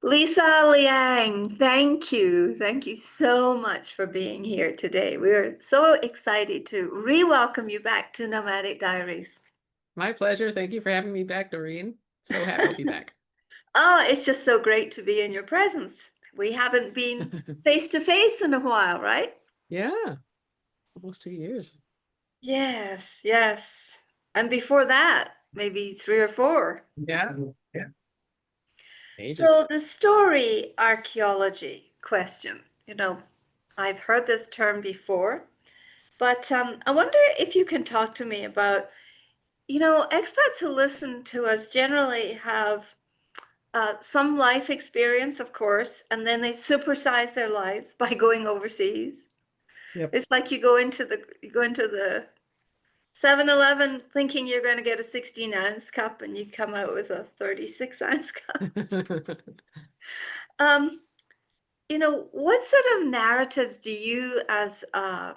Lisa Liang, thank you. Thank you so much for being here today. We're so excited to re-welcome you back to Nomadic Diaries. My pleasure. Thank you for having me back, Doreen. So happy to be back. Oh, it's just so great to be in your presence. We haven't been face to face in a while, right? Yeah, almost 2 years. Yes, yes. And before that, maybe three or four. Yeah, yeah. Ages. So the story archaeology question, I've heard this term before. But I wonder if you can talk to me about, expats who listen to us generally have some life experience, of course, and then they supersize their lives by going overseas. Yep. It's like you go into the 7-Eleven thinking you're going to get a 16-ounce cup and you come out with a 36-ounce cup. Um, what sort of narratives do you, as a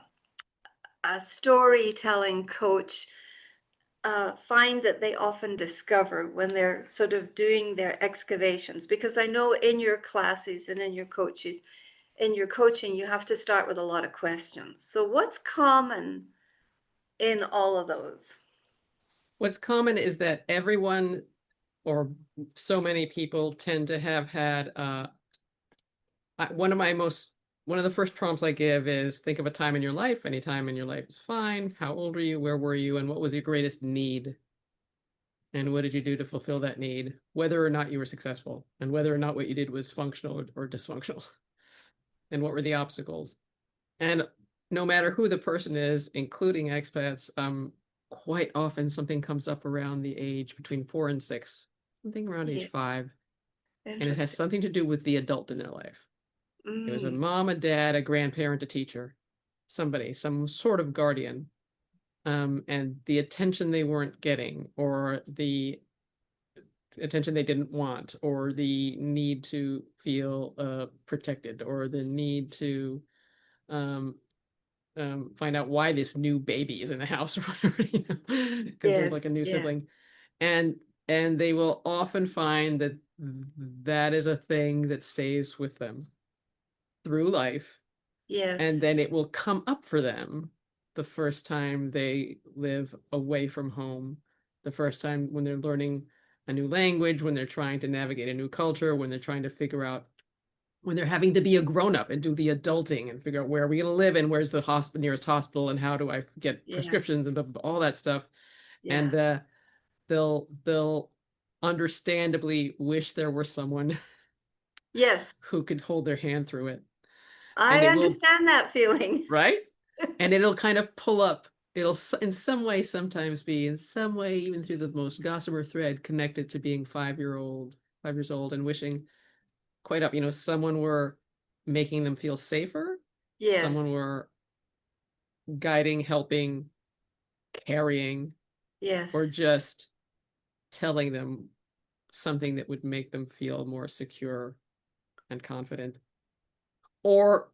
storytelling coach, find that they often discover when they're sort of doing their excavations? Because I know in your classes and in your coaching, you have to start with a lot of questions. So what's common in all of those? What's common is that everyone or so many people tend to have had one of my most one of the first prompts I give is think of a time in your life. Any time in your life is fine. How old were you? Where were you? And what was your greatest need? And what did you do to fulfill that need? Whether or not you were successful, and whether or not what you did was functional or dysfunctional, and what were the obstacles? And no matter who the person is, including expats, quite often something comes up around the age between 4 and 6, something around age Yeah, 5, and it has interesting. something to do with the adult in their life. It was a Mm, mom, a dad, a grandparent, a teacher, somebody, some sort of guardian, and the attention they weren't getting, or the attention they didn't want, or the need to feel protected, or the need to um, find out why this new baby is in the house or whatever, because there's yes, like a new yeah, sibling, and and they will often find that that is a thing that stays with them through life, and yes, then it will come up for them the first time they live away from home, the first time when they're learning a new language, when they're trying to navigate a new culture, when they're trying to figure out, when they're having to be a grown up and do the adulting and figure out where are we going to live and where's the hospital, nearest hospital, and how do I get yes, prescriptions and all that stuff. yeah, And they'll understandably wish there were someone yes. who could hold their hand through it. And I it will, understand that feeling. right? And it'll kind of pull up. It'll in some way sometimes be in some way, even through the most gossamer thread, connected to being 5 years old, and wishing quite up, someone were making them feel safer, Yes, someone were guiding, helping, carrying, or yes, just telling them something that would make them feel more secure and confident, or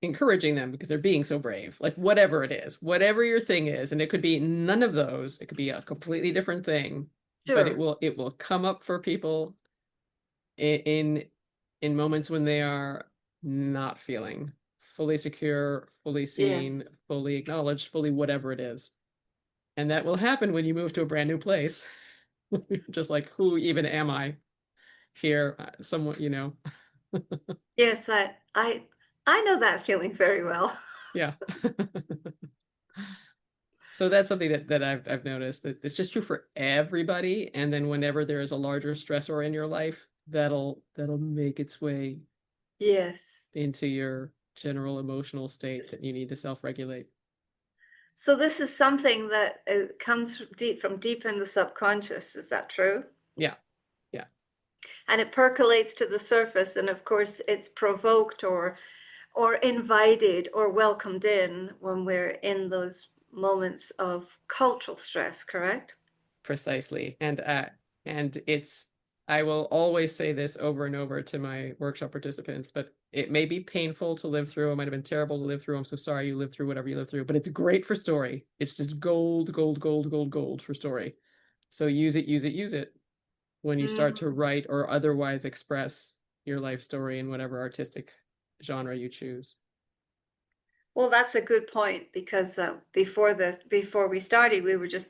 encouraging them because they're being so brave. Like whatever it is, whatever your thing is, and it could be none of those, it could be a completely different thing, but it sure. will it will come up for people in in moments when they are not feeling fully secure, fully Yes. seen, fully acknowledged, fully whatever it is. And that will happen when you move to a brand new place. Just like, who even am I here? Someone, Yes, I know that feeling very well. yeah. So that's something that I've noticed, that it's just true for everybody. And then whenever there is a larger stressor in your life, that'll make its way Yes. into your general emotional state that you need to self-regulate. So this is something that comes from deep in the subconscious. Is that true? Yeah, yeah. And it percolates to the surface, and of course, it's provoked or invited or welcomed in when we're in those moments of cultural stress, correct? Precisely. And it's, I will always say this over and over to my workshop participants, but it may be painful to live through. It might have been terrible to live through. I'm so sorry you lived through whatever you lived through, but it's great for story. It's just gold, gold, gold, gold, gold for story. So use it, use it, use it when you start to Mm, write or otherwise express. your life story in whatever artistic genre you choose. Well, that's a good point because before we started,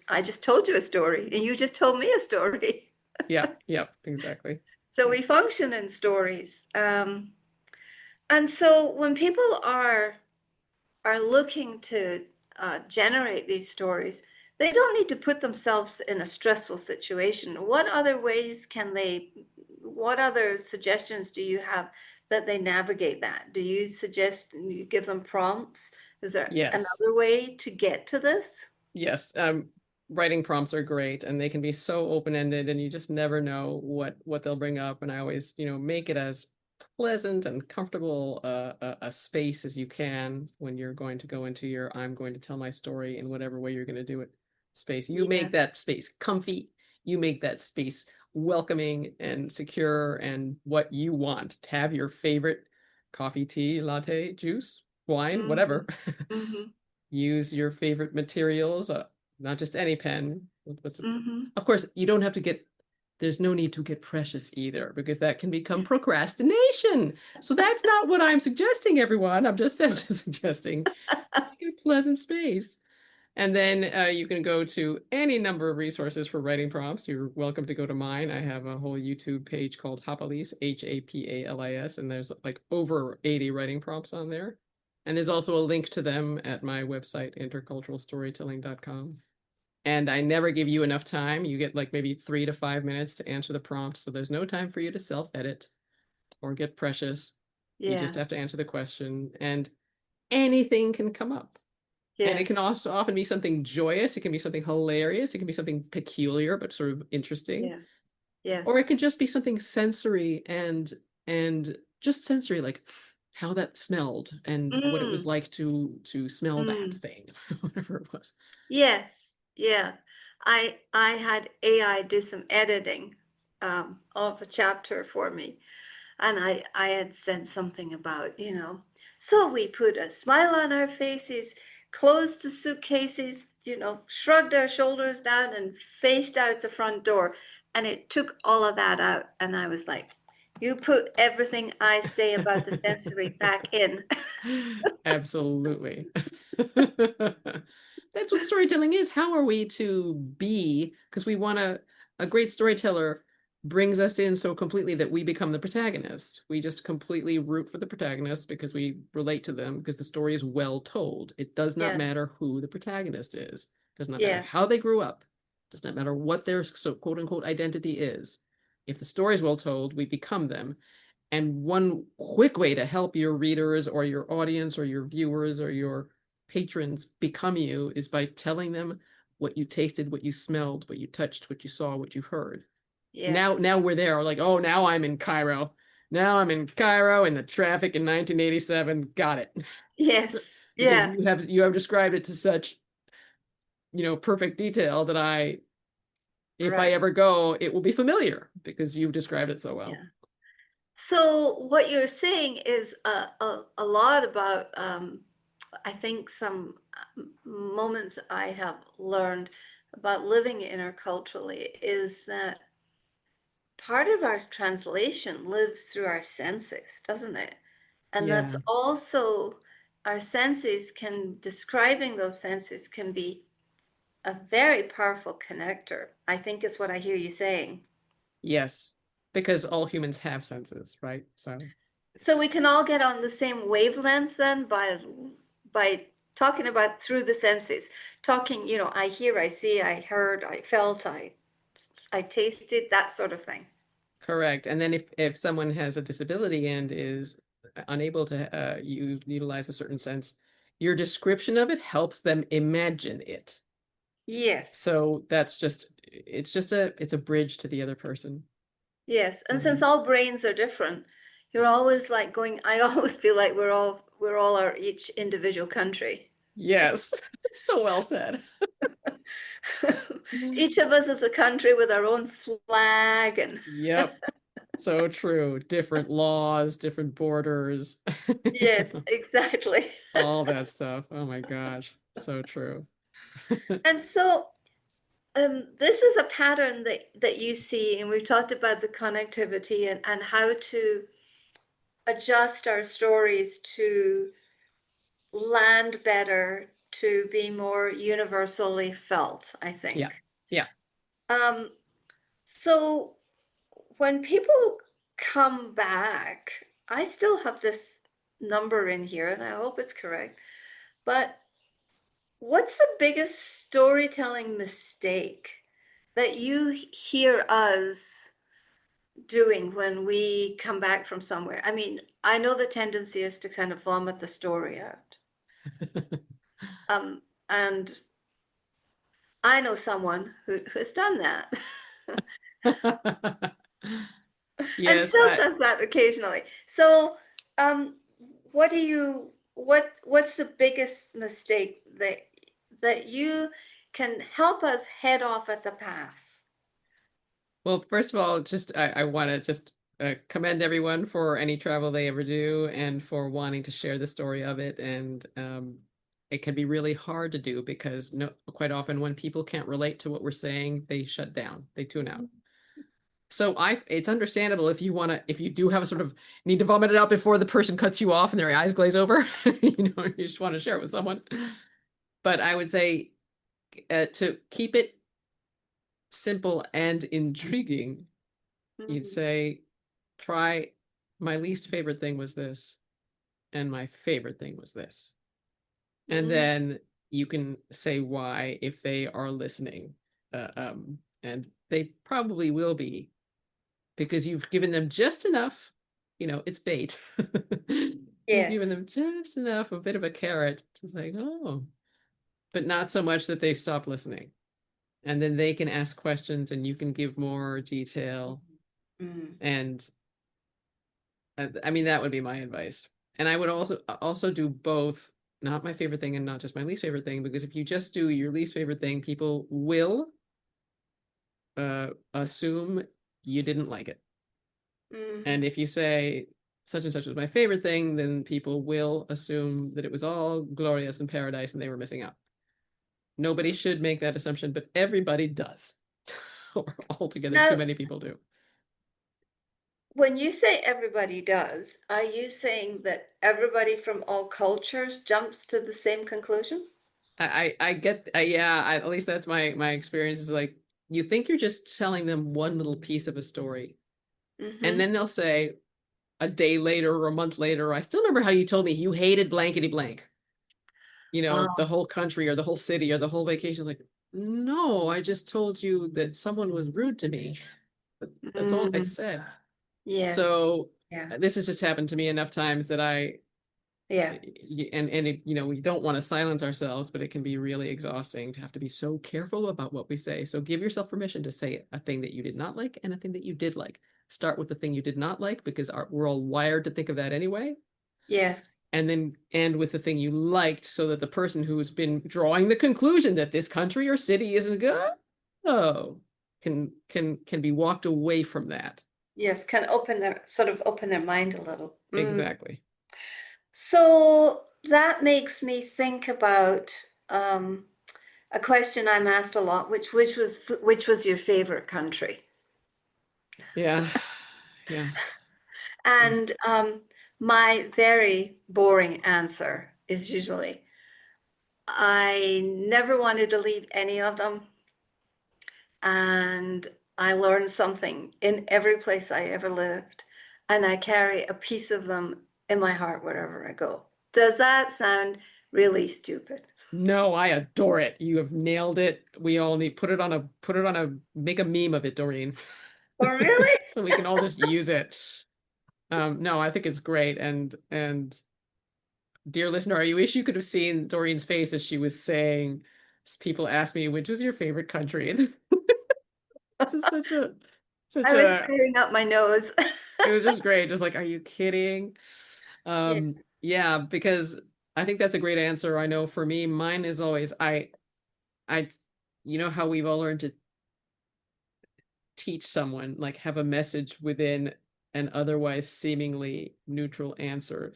I just told you a story and you just told me a story. Yeah, yeah, exactly. So Yeah. we function in stories. And so when people are looking to generate these stories, they don't need to put themselves in a stressful situation. What other suggestions do you have that they navigate that? Do you suggest you give them prompts? Is there Yes. another way to get to this? Yes. Writing prompts are great and they can be so open-ended and you just never know what they'll bring up. And I always, make it as pleasant and comfortable a space as you can when you're going to go into your I'm going to tell my story in whatever way you're going to do it space. You make Yes, that space comfy, you make that space welcoming and secure and what you want. To have your favorite coffee, tea, latte, juice, wine, mm-hmm, whatever. mm-hmm, Use your favorite materials, not just any pen. mm-hmm. Of course, you don't have to get, there's no need to get precious either, because that can become procrastination. So that's not what I'm suggesting, everyone. I'm just suggesting make it a pleasant space. And then you can go to any number of resources for writing prompts. You're welcome to go to mine. I have a whole YouTube page called Hapalis, Hapalis, and there's like over 80 writing prompts on there. And there's also a link to them at my website, interculturalstorytelling.com. And I never give you enough time. You get like maybe 3 to 5 minutes to answer the prompt. So there's no time for you to self-edit or get precious. You just Yeah, have to answer the question, and anything can come up. And it can yes, also often be something joyous. It can be something hilarious. It can be something peculiar, but sort of interesting. yes, Or it yes. can just be something sensory and just sensory, like how that smelled and what it was Mm, like to smell that mm. thing, whatever it was. Yes, yeah. I had AI do some editing of a chapter for me, and I had said something about, so we put a smile on our faces, closed the suitcases, shrugged our shoulders down and faced out the front door, and it took all of that out, and I was like, you put everything I say about the sensory back in. Absolutely. That's what storytelling is. How are we to be? Because we want to, a great storyteller brings us in so completely that we become the protagonist. We just completely root for the protagonist because we relate to them because the story is well told. It does not Yeah, matter who the protagonist is. It does not matter yes, how they grew up. It does not matter what their so quote unquote identity is. If the story is well told, we become them. And one quick way to help your readers or your audience or your viewers or your patrons become you is by telling them what you tasted, what you smelled, what you touched, what you saw, what you heard. yes, Now we're there. Like, oh, now I'm in Cairo. Now I'm in Cairo in the traffic in 1987. Got it. yes, Because yeah, you have described it to such, perfect detail that if I right. ever go, it will be familiar because you've described it so well. Yeah. So what you're saying is a lot about, I think, some moments I have learned about living interculturally is that part of our translation lives through our senses, doesn't it? And that's Yeah. also our senses can, describing those senses can be a very powerful connector, I think is what I hear you saying. Yes, because all humans have senses, right? So So we can all get on the same wavelength then by talking about through the senses. Talking, I hear, I see, I heard, I felt, I tasted, that sort of thing. correct. And then if someone has a disability and is unable to utilize a certain sense, your description of it helps them imagine it. Yes. So that's just it's a bridge to the other person. Yes. And since Um, all brains are different, you're always like going, I always feel like we're all our each individual country. yes, so well said. Each of us is a country with our own flag and Yep, so true. Different laws, different borders, yes, exactly. all that stuff. Oh my gosh, so true. And so this is a pattern that you see, and we've talked about the connectivity and how to adjust our stories to land better, to be more universally felt, I Yeah. think. Yeah. Um, so when people come back, I still have this number in here, and I hope it's correct. But what's the biggest storytelling mistake that you hear us doing when we come back from somewhere? I mean, I know the tendency is to kind of vomit the story out. And I know someone who has done that and Yes, still does that occasionally. So, um, what do you what's the biggest mistake that you can help us head off at the pass? well, first of all, just I want to just commend everyone for any travel they ever do and for wanting to share the story of it. And it can be really hard to do because no, quite often when people can't relate to what we're saying, they shut down, they tune out. So it's understandable if you want to, if you do have a sort of need to vomit it out before the person cuts you off and their eyes glaze over, you just want to share it with someone. But I would say to keep it simple and intriguing, you'd Mhm. say, try my least favorite thing was this, and my favorite thing was this. And Mhm. then you can say why if they are listening. And they probably will be because you've given them just enough, it's bait. You've given Yes. them just enough, a bit of a carrot to like, oh, but not so much that they stop listening. And then they can ask questions and you can give more detail. Mm. And I mean, that would be my advice. And I would also do both, not my favorite thing and not just my least favorite thing, because if you just do your least favorite thing, people will assume you didn't like it. And Mhm. if you say such and such was my favorite thing, then people will assume that it was all glorious and paradise and they were missing out. Nobody Mm. should make that assumption, but everybody does. Or altogether, too Now, many people do. when you say everybody does, are you saying that everybody from all cultures jumps to the same conclusion? I get, yeah, at least that's my experience is like, you think you're just telling them one little piece of a story. And Mm-hmm. then they'll say a day later or a month later, I still remember how you told me you hated blankety blank, the Oh. whole country or the whole city or the whole vacation. Like, no, I just told you that someone was rude to me. That's all I Mm. said. Yes. So Yeah. this has just happened to me enough times that Yeah. we don't want to silence ourselves, but it can be really exhausting to have to be so careful about what we say. So give yourself permission to say a thing that you did not like and a thing that you did like. Start with the thing you did not like because we're all wired to think of that anyway, Yes. and then end with the thing you liked so that the person who's been drawing the conclusion that this country or city isn't good, oh, can be walked away from that. Yes. Can open their sort of open their mind a little. Mm. Exactly. So that makes me think about a question I'm asked a lot, which was your favorite country? Yeah. Yeah. Yeah. And my very boring answer is usually I never wanted to leave any of them, and I learned something in every place I ever lived, and I carry a piece of them in my heart wherever I go. Does that sound really stupid? No, I adore it. You have nailed it. We all need make a meme of it, Doreen. Oh, really? So we can all just use it. No, I think it's great. And dear listener, you wish you could have seen Doreen's face as she was saying, people ask me, which was your favorite country? And it's just such I was a, screwing up my nose. it was just great. Just like, are you kidding? Yeah. Yeah, because I think that's a great answer. I know for me, mine is always, I, how we've all learned to teach someone, like have a message within an otherwise seemingly neutral answer.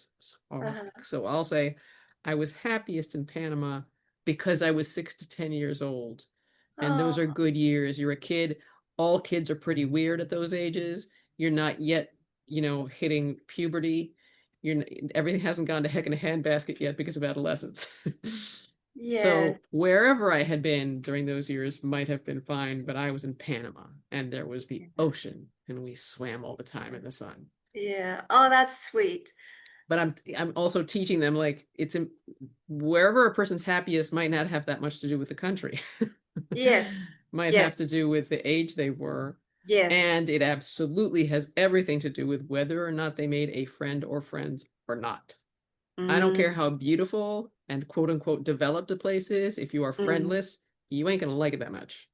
Uh-huh. So I'll say, I was happiest in Panama because I was 6 to 10 years old. And those Oh, are good years. You're a kid. All kids are pretty weird at those ages. You're not yet, hitting puberty. everything hasn't gone to heck in a handbasket yet because of adolescence. Yes. So wherever I had been during those years might have been fine, but I was in Panama and there was the Yeah. ocean and we swam all the time in the sun. Yeah. Oh, that's sweet. But I'm also teaching them like wherever a person's happiest might not have that much to do with the country. Yes. Might Yes. have to do with the age they were. Yes. And it absolutely has everything to do with whether or not they made a friend or friends or not. I don't care Mm, how beautiful and quote unquote developed a place is. If you are mm, friendless, you ain't gonna like it that much.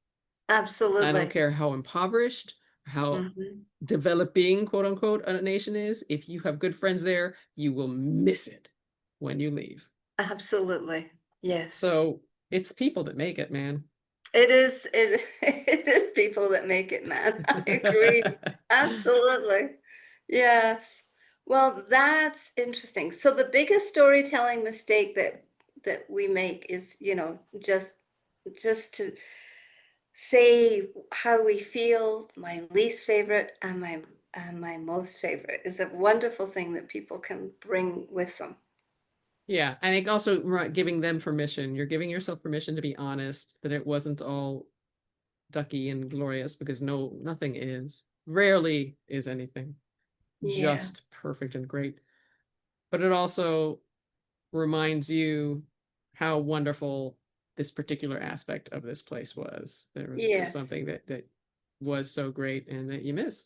I don't absolutely. care how impoverished, how Hmm. developing quote unquote a nation is. If you have good friends there, you will miss it when you leave. Absolutely. Yes. So it's people that make it, man. It is it is people that make it, man. I agree. Absolutely. Yes. Well, that's interesting. So the biggest storytelling mistake that we make is, just to say how we feel, my least favorite and my most favorite is a wonderful thing that people can bring with them. Yeah, and it also giving them permission. You're giving yourself permission to be honest, that it wasn't all ducky and glorious because nothing is. Rarely is anything Yeah. just perfect and great. But it also reminds you how wonderful this particular aspect of this place was. There was just Yes. something that was so great and that you miss.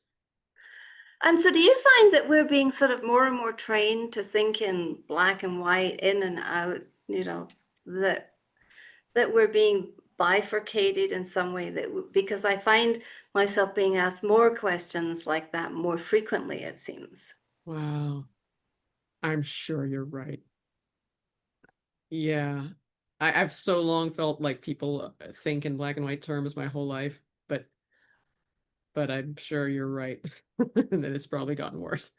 And so do you find that we're being sort of more and more trained to think in black and white, in and out, that we're being bifurcated in some way because I find myself being asked more questions like that more frequently, it seems. Wow. I'm sure you're right. Yeah. I've so long felt like people think in black and white terms my whole life, but I'm sure you're right. And that it's probably gotten worse.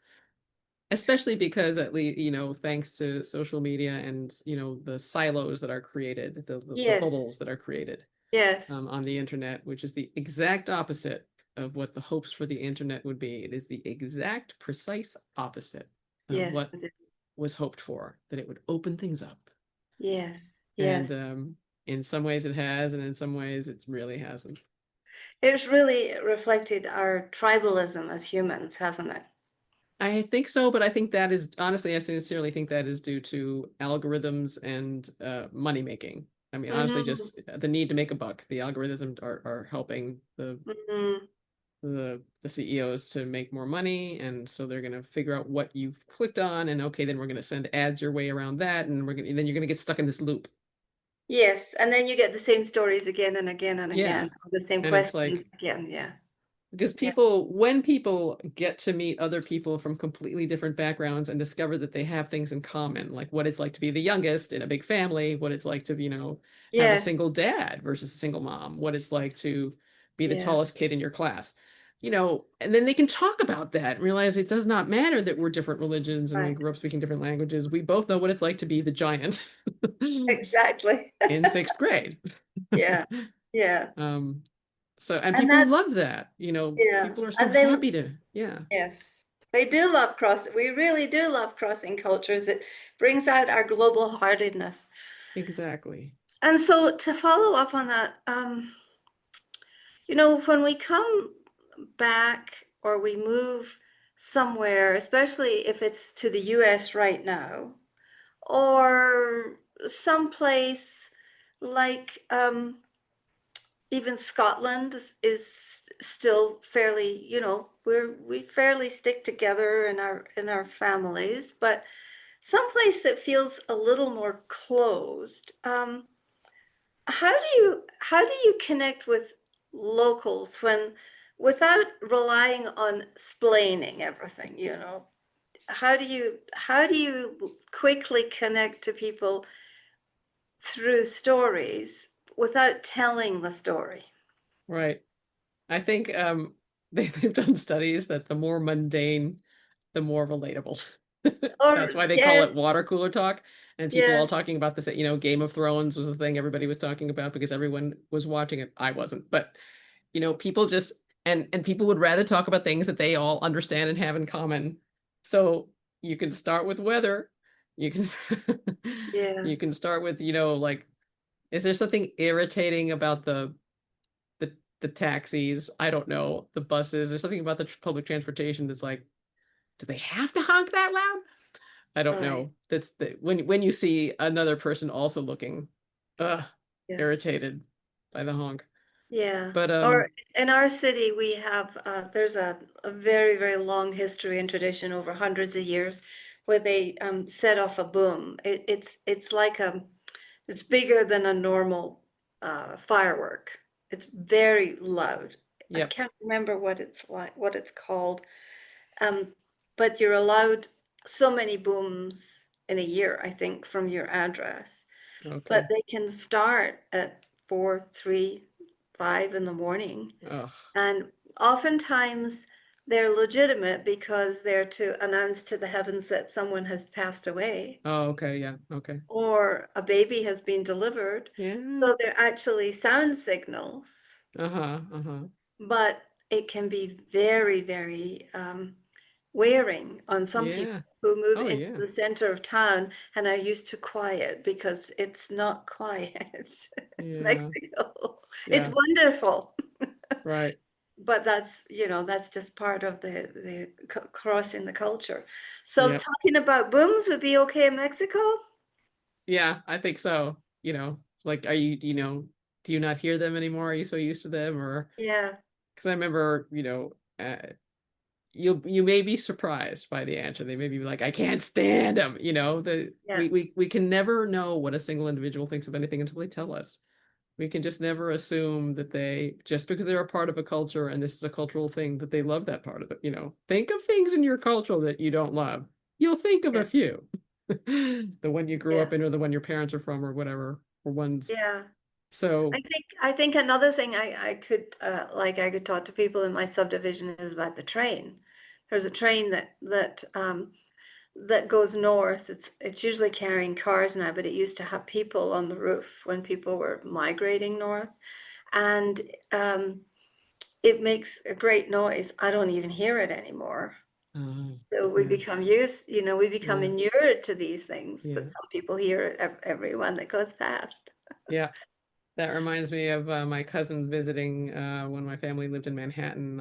Especially because at least, thanks to social media and, the silos that are created, the Yes, bubbles that are created yes, on the internet, which is the exact opposite of what the hopes for the internet would be. It is the exact precise opposite of yes, what it is. was hoped for, that it would open things up. Yes, yes. And in some ways it has, and in some ways it really hasn't. It's really reflected our tribalism as humans, hasn't it? I think so, but I think that is honestly, I sincerely think that is due to algorithms and money making. I mean, honestly, Mm-hmm. just the need to make a buck. The algorithms are helping Mm-hmm. the CEOs to make more money, and so they're going to figure out what you've clicked on, and okay, then we're going to send ads your way around that, and then you're going to get stuck in this loop. Yes, and then you get the same stories again and again and Yeah, again, or the same and it's questions like again. Yeah, because yeah, when people get to meet other people from completely different backgrounds and discover that they have things in common, like what it's like to be the youngest in a big family, what it's like to, have a yes, single dad versus a single mom, what it's like to be the yeah, tallest kid in your class, and then they can talk about that and realize it does not matter that we're different religions and we right, grew up speaking different languages. We both know what it's like to be the giant exactly. in sixth grade. Yeah, yeah, Um, and and people that's love that, yeah, people are so and they happy to, yeah, yes, they do love cross. We really do love crossing cultures. It brings out our global heartedness. exactly. And so to follow up on that, when we come back or we move somewhere, especially if it's to the US right now, or someplace like even Scotland is still fairly, we fairly stick together in our families, but someplace that feels a little more closed. How do you connect with locals when without relying on splaining everything, how do you quickly connect to people through stories without telling the story? Right. I think they've done studies that the more mundane, the more relatable. Or That's why they call it yes, water cooler talk. And people all yes, talking about this, Game of Thrones was the thing everybody was talking about because everyone was watching it. I wasn't, but people just and people would rather talk about things that they all understand and have in common. So you can start with weather. You can Yeah, you can start with, like, is there something irritating about the taxis? I don't know, the buses. There's something about the public transportation that's like, do they have to honk that loud? I don't right. know. That's the when you see another person also looking uh Yeah. irritated by the honk. Yeah. But Or in our city, we have, there's a very, very long history and tradition over hundreds of years where they set off a boom. It's like it's bigger than a normal firework. It's very loud. I yep. can't remember what it's like, what it's called. Um, but you're allowed so many booms in a year, I think, from your address. But Okay. they can start at 4, 3, 5 in the morning. Oh. And oftentimes they're legitimate because they're to announce to the heavens that someone has passed away Oh, okay, yeah. Okay. or a baby has been delivered. Yeah. So they're actually sound signals, Uh-huh. Uh-huh. but it can be very, very wearing on some people Yeah. who move Oh, into yeah. the center of town and are used to quiet because it's not quiet. It's Yeah. Mexico. It's Yeah. wonderful. Right. But that's, that's just part of the crossing the culture. So Yep. talking about booms would be okay in Mexico? Yeah, I think so. Like, are you, do you not hear them anymore? Are you so used to them? Or Yeah, because I remember, you may be surprised by the answer. They may be like, I can't stand them. yeah, We can never know what a single individual thinks of anything until they tell us. We can just never assume that they, just because they're a part of a culture and this is a cultural thing, that they love that part of it. Think of things in your culture that you don't love. You'll think of yeah, a few. The one you grew up yeah, in, or the one your parents are from, or whatever, or ones. yeah. So, I think another thing I could I could talk to people in my subdivision is about the train. There's a train that goes north. It's usually carrying cars now, but it used to have people on the roof when people were migrating north, and it makes a great noise. I don't even hear it anymore. uh, So we yeah, become used, we become yeah, inured to these things, but yeah, some people hear it everyone that goes past. yeah. That reminds me of my cousin visiting when my family lived in Manhattan.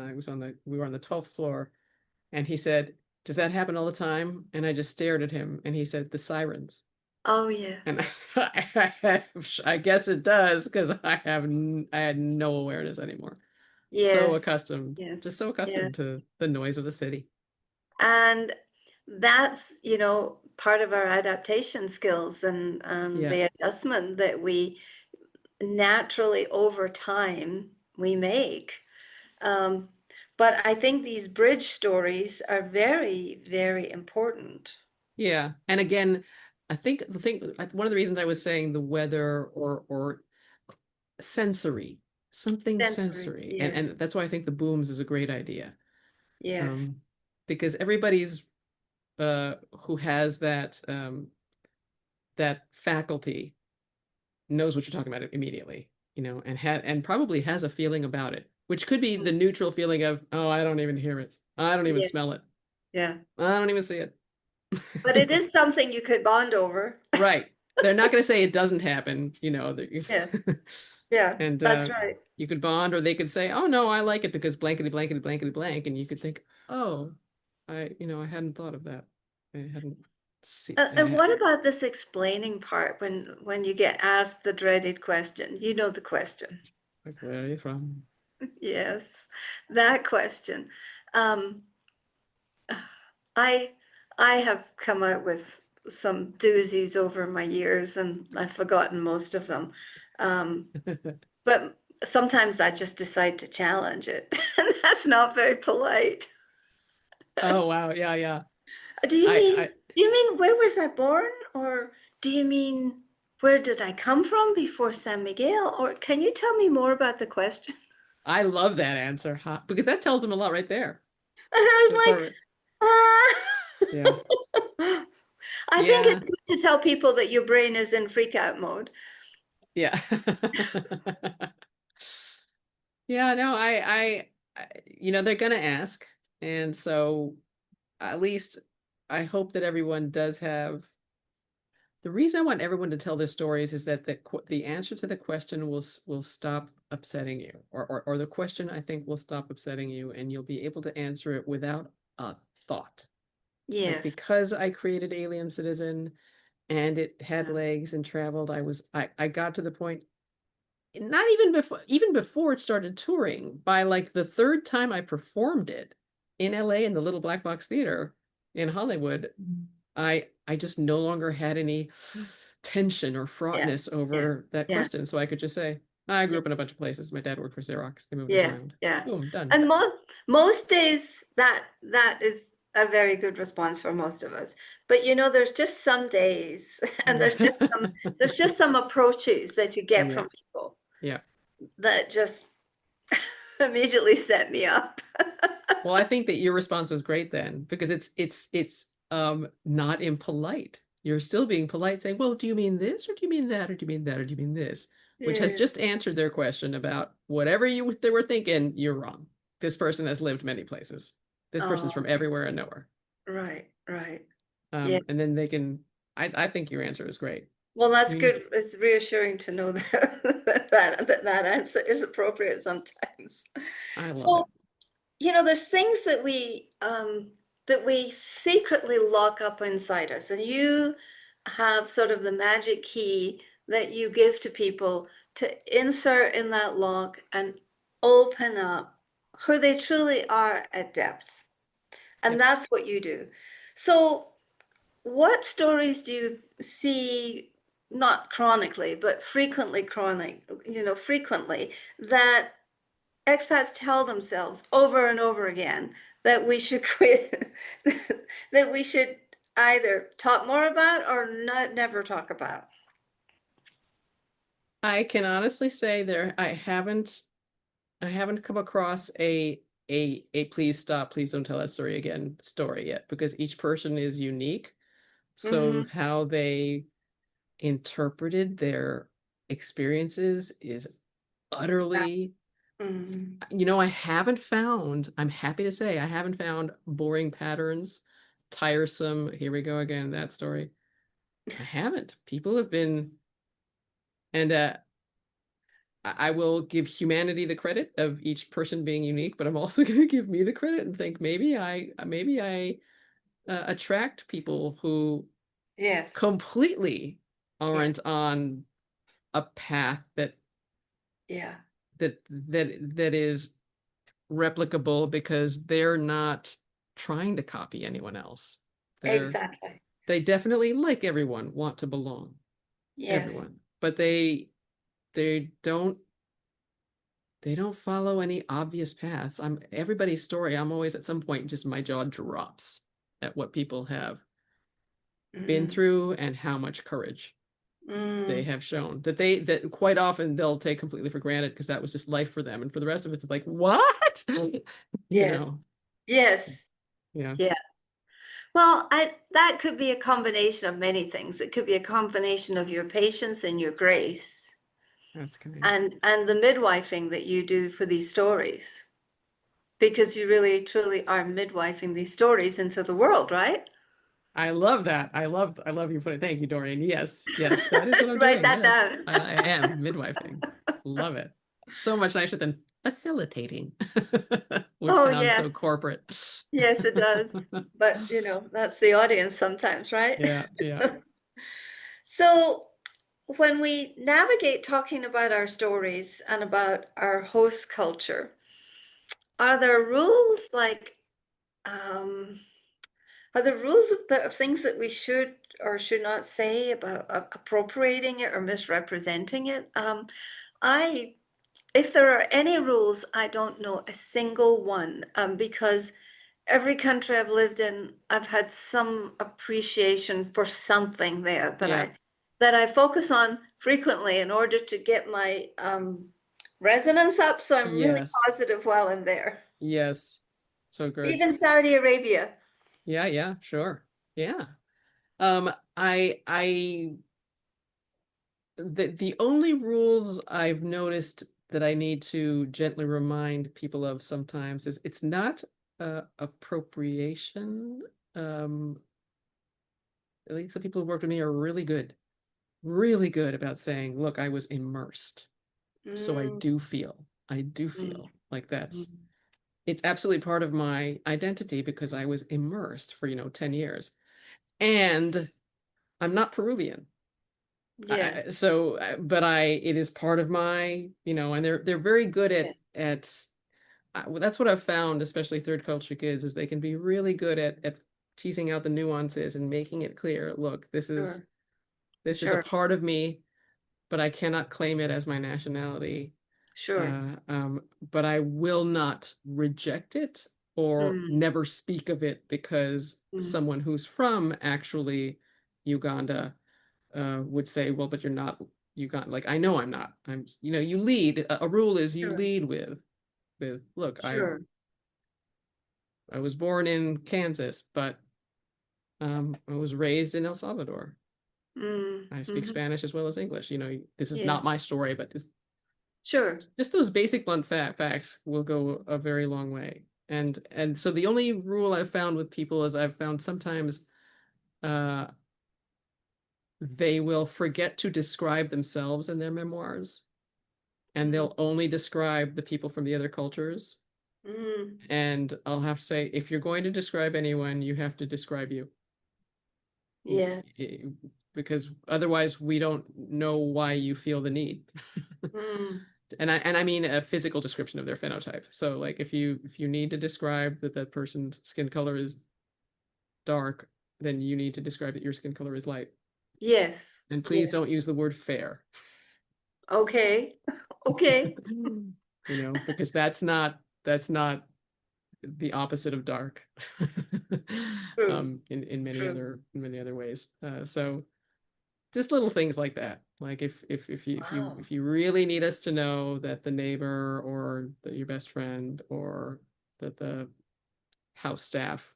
We were on the 12th floor, and he said, "Does that happen all the time?" And I just stared at him, and he said, "The sirens." Oh, And yes. I guess it does, because I had no awareness anymore. Yes. Just Yes. so Yes. accustomed to the noise of the city. And that's, part of our adaptation skills and Yeah, the adjustment that we naturally over time we make. Um, but I think these bridge stories are very, very important. yeah. And again, I think one of the reasons I was saying the weather, or sensory, something Sensory. sensory, and Yes. that's why I think the booms is a great idea. Yes. Um, because everybody's who has that faculty knows what you're talking about immediately, and probably has a feeling about it, which could be the neutral feeling of, oh, I don't even hear it. I don't even Yeah. smell it. Yeah. I don't even see it. But it is something you could bond over. Right. They're not going to say it doesn't happen, Yeah. Yeah. and That's right. you could bond, or they could say, oh no, I like it because blankety blankety blankety blank, and you could think, oh, I hadn't thought of that. I hadn't see And what about this explaining part when you get asked the dreaded question? You know the question. like, where are you from? Yes, that question. Um, I I have come out with some doozies over my years, and I've forgotten most of them. Um, but sometimes I just decide to challenge it, and that's not very polite. Oh wow, yeah, yeah. Do you I mean I do you mean where was I born, or do you mean where did I come from before San Miguel? Or can you tell me more about the question? I love that answer, huh? Because that tells them a lot right there. And That's I all right. was Yeah. like, I think it's Yeah. good to tell people that your brain is in freak out mode. Yeah. Yeah, no, they're gonna ask. And so, at least I hope that everyone does have the reason I want everyone to tell their stories is that the answer to the question will stop upsetting you, or the question I think will stop upsetting you, and you'll be able to answer it without a thought. Like Yes. because I created Alien Citizen and it had Yeah. legs and traveled, I got to the point not even before it started touring, by like the third time I performed it in LA in the Little Black Box Theater in Hollywood, I just no longer had any tension or Yeah. fraughtness Yeah. over that Yeah. question. So I could just say, I grew Yeah. up in a bunch of places. My dad worked for Xerox. They moved us Yeah. around. Yeah. Boom, done. And most days that is a very good response for most of us. But there's just some days and there's just some approaches that you get Yeah, from people yeah. that just immediately set me up. Well, I think that your response was great then because it's not impolite. You're still being polite, saying, "Well, do you mean this, or do you mean that, or do you mean that, or do you mean this?" Which has Yeah. just answered their question about whatever they were thinking. You're wrong. This person has lived many places. This person's Oh, from everywhere and nowhere. right, right. Yeah. And then they can. I think your answer is great. Well, I that's mean, good. It's reassuring to know that answer is appropriate sometimes. I love So, it. there's things that we secretly lock up inside us, and you have sort of the magic key that you give to people to insert in that lock and open up who they truly are at depth. And Yep. that's what you do. So, what stories do you see, not chronically, but frequently, that expats tell themselves over and over again that we should quit, that we should either talk more about or not never talk about? I can honestly say I haven't come across a please stop, please don't tell that story again story yet because each person is unique. So Hmm. how they interpreted their experiences is Yeah. utterly, Hmm. I'm happy to say I haven't found boring patterns, tiresome, here we go again, that story. I haven't. People have been, and I will give humanity the credit of each person being unique, but I'm also going to give me the credit and think maybe I attract people who Yes. completely Yeah. aren't on a path Yeah. that is replicable because they're not trying to copy anyone else. They're Exactly. they definitely, like everyone, want to belong, Yes. everyone, but they don't they don't follow any obvious paths. I'm everybody's story. I'm always at some point just my jaw drops at what people have been Mm. through and how much courage they Mm. have shown that quite often they'll take completely for granted because that was just life for them. And for the rest of it, it's like, what? You Yes. know, Yes. yeah, Yeah. Well, that could be a combination of many things. It could be a combination of your patience and your grace that's kind. and the midwifing that you do for these stories, because you really truly are midwifing these stories into the world, right? I love that. I love you put it. Thank you, Dorian. Yes, yes, that is what I'm Write doing. that Yes, down. I am midwifing. Love it. So much nicer than facilitating, which Oh, sounds so yes. corporate. Yes, it does. But, that's the audience sometimes, right? Yeah, yeah. So, when we navigate talking about our stories and about our host culture, are there rules like, um, are there rules of things that we should or should not say about appropriating it or misrepresenting it? I, if there are any rules, I don't know a single one, because every country I've lived in, I've had some appreciation for something there that Yeah. I focus on frequently in order to get my resonance up. So I'm really Yes. positive while I'm there. Yes. So good. Even Saudi Arabia. Yeah, yeah, sure. Yeah. I the only rules I've noticed that I need to gently remind people of sometimes is it's not appropriation. Um at least the people who worked with me are really good about saying, look, I was immersed. So Mm, I do mm, feel like that's, mm. it's absolutely part of my identity because I was immersed for, 10 years. And I'm not Peruvian. Yes, But it is part of my, and they're very good yes, well, that's what I've found, especially third culture kids, is they can be really good at teasing out the nuances and making it clear. Look, sure, this is a sure, part of me, but I cannot claim it as my nationality. sure. But I will not reject it or Mm, never speak of it because mm. someone who's from actually Uganda would say, well, but you're not Uganda. Like, I know I'm not. You lead. A rule is you Sure, lead look, sure. I was born in Kansas, but I was raised in El Salvador. Mm, I speak hmm. Spanish as well as English. This is Yeah, not my story, but sure. just those basic blunt facts will go a very long way. And so the only rule I've found with people is I've found sometimes uh, they will forget to describe themselves in their memoirs, and Mm, they'll only describe the people from the other cultures. mm. And I'll have to say, if you're going to describe anyone, you have to describe you. Yes. Because otherwise we don't know why you feel the need. Mm, And I mean a physical description of their phenotype. So like if you need to describe that that person's skin color is dark, then you need to describe that your skin color is light. yes. And please Yeah. don't use the word fair. Okay. Okay. Because that's not the opposite of dark. True. In True. many other ways. So just little things like that. Like Wow. if you really need us to know that the neighbor or your best friend or that the house staff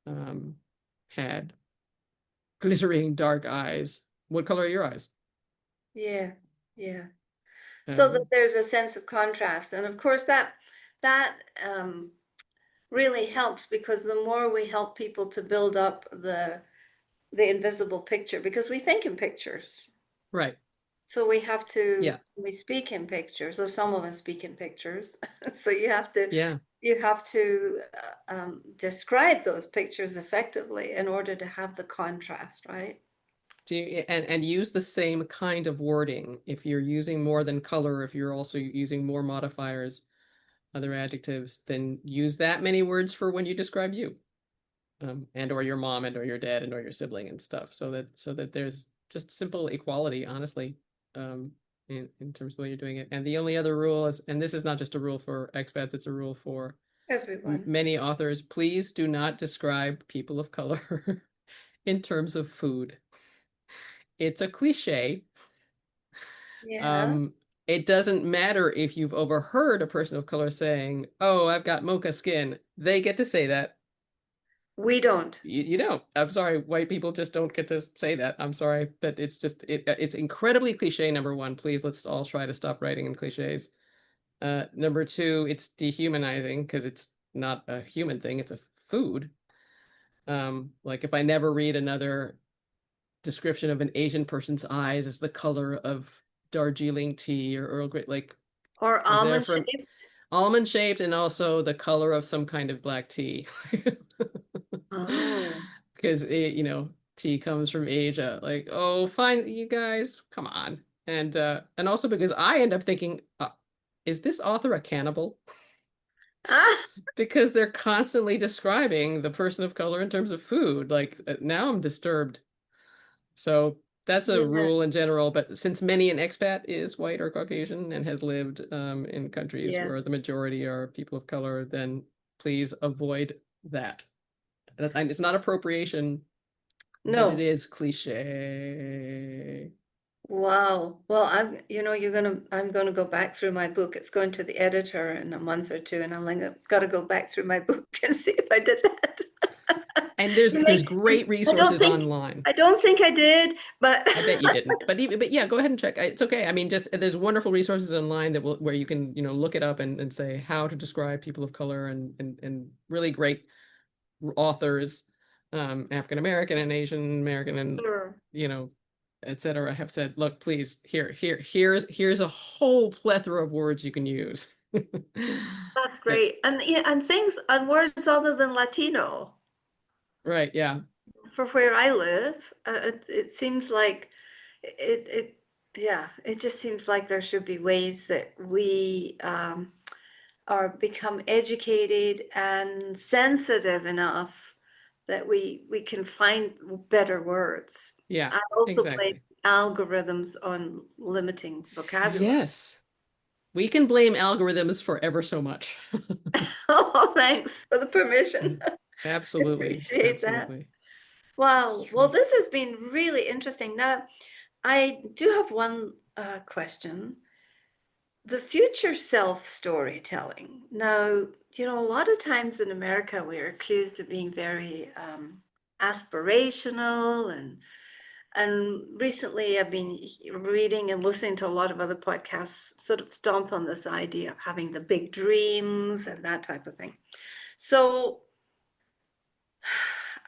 um, had glittering dark eyes, what color are your eyes? Yeah. Yeah. So that Um, there's a sense of contrast. And of course that really helps because the more we help people to build up the invisible picture, because we think in pictures. right. So Yeah. we speak in pictures, or some of us speak in pictures. So Yeah. you have to describe those pictures effectively in order to have the contrast, right? And use the same kind of wording. If you're using more than color, if you're also using more modifiers, other adjectives, then use that many words for when you describe you. And or your mom and or your dad and or your sibling and stuff so that there's just simple equality, honestly, in terms of the way you're doing it. And the only other rule is, and this is not just a rule for expats, it's a rule for Everyone. many authors, please do not describe people of color in terms of food. It's a cliche. Yeah, um it doesn't matter if you've overheard a person of color saying, oh, I've got mocha skin. They get to say that. we don't. You don't. I'm sorry, white people just don't get to say that. I'm sorry, but it's incredibly cliche. Number one, please let's all try to stop writing in cliches. Number two, it's dehumanizing because it's not a human thing, it's a food. Like if I never read another description of an Asian person's eyes as the color of Darjeeling tea or Earl Grey, like Or they're almond from shape. almond shaped and also the color of some kind of black tea. Oh, Because tea comes from Asia. Like, oh, fine, you guys, come on. And also because I end up thinking, is this author a cannibal? ah, Because they're constantly describing the person of color in terms of food. Like now I'm disturbed. So that's a yeah, rule in general, but since many an expat is white or Caucasian and has lived in countries where yes. the majority are people of color, then please avoid that. And it's not appropriation, but it No. is cliche. Wow. Well, I'm gonna go back through my book. It's going to the editor in a month or two, and I'm like, gotta go back through my book and see if I did that. And there's You there's make, great I don't resources think online. I don't think I did, but I bet you didn't. But yeah, go ahead and check. It's okay. I mean, just there's wonderful resources online that will where you can, look it up and say how to describe people of color and really great authors. African American and Asian American and, Sure. you know, et cetera, have said, look, please, here's a whole plethora of words you can use. That's That, great. And yeah, and things and words other than Latino right, yeah, for where I live, it seems like it yeah, it just seems like there should be ways that we are become educated and sensitive enough that we can find better words. yeah, I also blame exactly. algorithms on limiting vocabulary. Yes, we can blame algorithms for ever so much. Oh, thanks for the permission. Absolutely, Appreciate that. absolutely. It's Wow. Well, true. this has been really interesting. Now, I do have one question. The future self storytelling. Now, a lot of times in America, we're accused of being very aspirational, and recently I've been reading and listening to a lot of other podcasts sort of stomp on this idea of having the big dreams and that type of thing. So,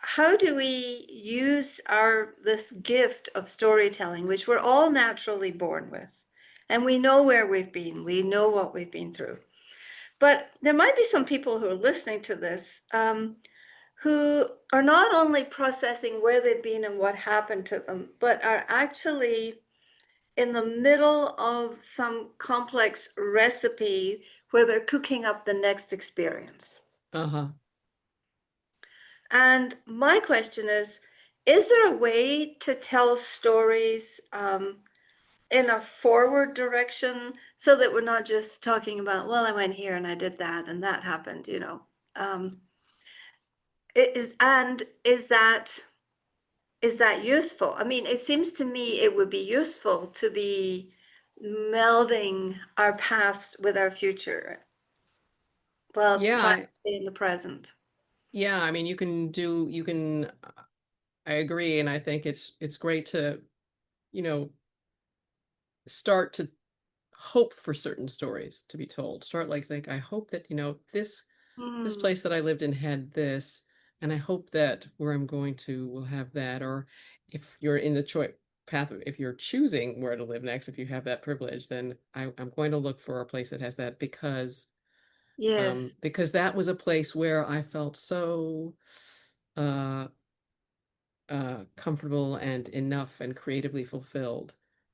how do we use our this gift of storytelling, which we're all naturally born with, and we know where we've been, we know what we've been through, but there might be some people who are listening to this who are not only processing where they've been and what happened to them, but are actually in the middle of some complex recipe where they're cooking up the next experience. Uh-huh. And my question is there a way to tell stories in a forward direction so that we're not just talking about, well, I went here and I did that and that happened? Um, is that useful? I mean, it seems to me it would be useful to be melding our past with our future while trying to Yeah, stay in the present. yeah, I mean, you can, I agree, and I think it's great to, you know, start to hope for certain stories to be told. Start like think, I hope that, this Hmm. place that I lived in had this, and I hope that where I'm going to will have that. Or if you're in the choice path, if you're choosing where to live next, if you have that privilege, then I'm going to look for a place that has that Yes. because that was a place where I felt so uh comfortable and enough and creatively fulfilled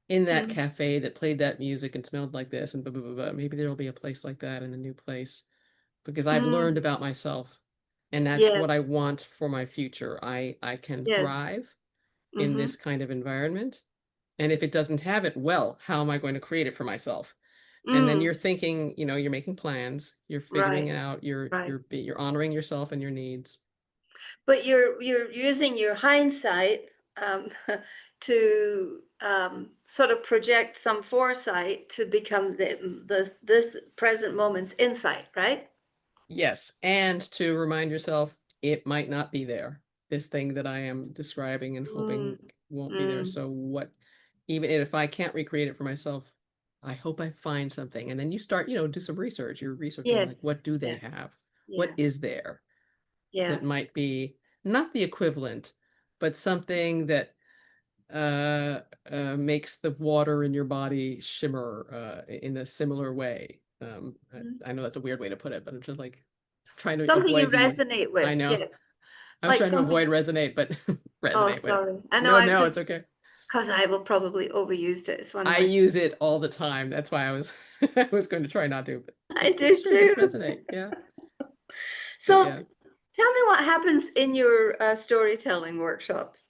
in that Mm, cafe that played that music and smelled like this and blah, blah, blah, blah. Maybe there'll be a place like that in a new place because I've learned mm, about myself and that's yes. what I want for my future. I can Yes. thrive in Mm-hmm. this kind of environment. And if it doesn't have it, well, how am I going to create it for myself? And then Mm, you're thinking, you're making plans, you're figuring right. it out, Right. you're honoring yourself and your needs. But you're using your hindsight to sort of project some foresight to become this present moment's insight, right? Yes, and to remind yourself it might not be there. This thing that I am describing and Mm, hoping won't be there. mm, So what, even if I can't recreate it for myself, I hope I find something. And then you start, do some research. You're researching like yes. what do they Yes. have? What Yeah. is there Yeah. that might be not the equivalent, but something that makes the water in your body shimmer in a similar way. Mhm. I know that's a weird way to put it, but I'm just like trying to Something you avoid the. resonate I with. know Yes. I was Like trying to something. avoid resonate, but Oh, resonate with. sorry. I know No, I no, it's because okay. I will probably overused it. It's one of I my. use it all the time. That's why I was I was going to try not to, but I it's do true. Just too. resonate. Yeah, but So yeah. tell me what happens in your storytelling workshops.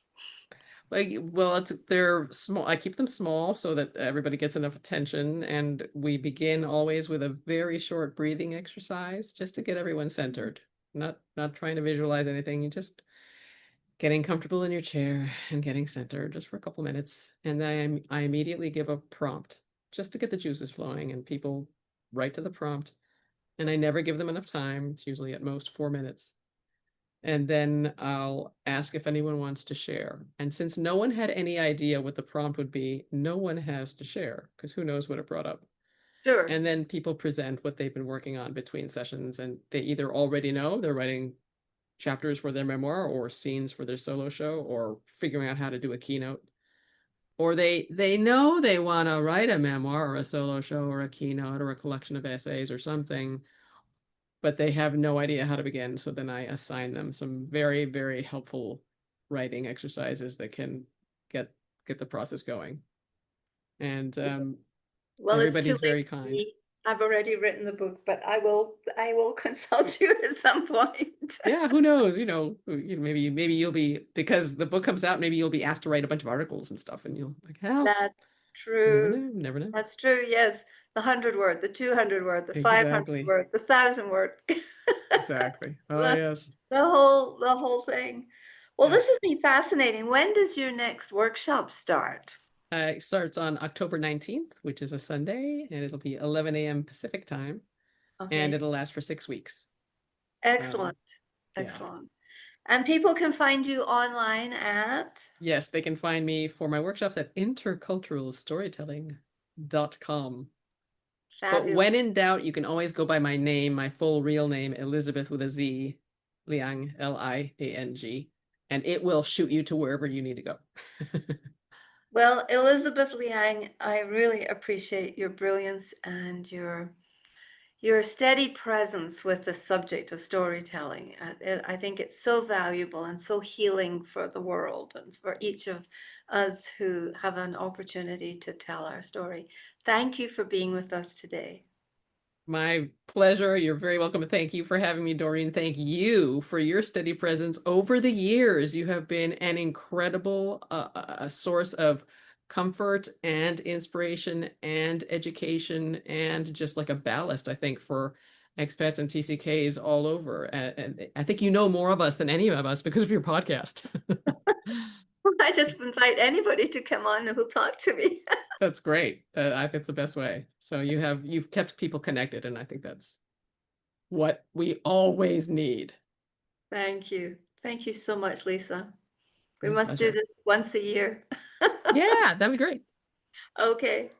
Like, well, they're small. I keep them small so that everybody gets enough attention, and we begin always with a very short breathing exercise just to get everyone centered. Not trying to visualize anything. You just getting comfortable in your chair and getting centered just for a couple minutes, and then I immediately give a prompt just to get the juices flowing, and people write to the prompt, and I never give them enough time. It's usually at most 4 minutes. And then I'll ask if anyone wants to share. And since no one had any idea what the prompt would be, no one has to share because who knows what it brought up. Sure. And then people present what they've been working on between sessions, and they either already know they're writing chapters for their memoir or scenes for their solo show or figuring out how to do a keynote. Or they know they want to write a memoir or a solo show or a keynote or a collection of essays or something, but they have no idea how to begin. So then I assign them some very, very helpful writing exercises that can get get the process going. And Well, it's too everybody's late very for kind. me. I've already written the book, but I will consult you at some point. Yeah, who knows? Maybe you'll be, because the book comes out, maybe you'll be asked to write a bunch of articles and stuff, and you'll like, hell, That's never true. know, never know. That's true. Yes. The 100 word, the 200 word, the 500 Exactly. word, the 1,000 word. Exactly. Oh The, yes. the whole thing. Well, Yeah. this has been fascinating. When does your next workshop start? It starts on October 19th, which is a Sunday, and it'll be 11 a.m. Pacific time, and Okay. it'll last for 6 weeks. Um, Excellent. yeah. Excellent. And people can find you online at Yes, they can find me for my workshops at interculturalstorytelling.com. But Fabulous. when in doubt, you can always go by my name, my full real name, Elizabeth with a Z, Liang, Liang, and it will shoot you to wherever you need to go. Well, Elizabeth Liang, I really appreciate your brilliance and your steady presence with the subject of storytelling. I think it's so valuable and so healing for the world and for each of us who have an opportunity to tell our story. Thank you for being with us today. My pleasure. You're very welcome. Thank you for having me, Doreen. Thank you for your steady presence over the years. You have been an incredible source of comfort and inspiration and education and just like a ballast, I think, for expats and TCKs all over. And I think you know more of us than any of us because of your podcast. I just invite anybody to come on who'll talk to me. That's great. I think it's the best way. So you've kept people connected, and I think that's what we always need. Thank you. Thank you so much, Lisa. We My must do pleasure. this once a year. Yeah, that'd be great. Okay.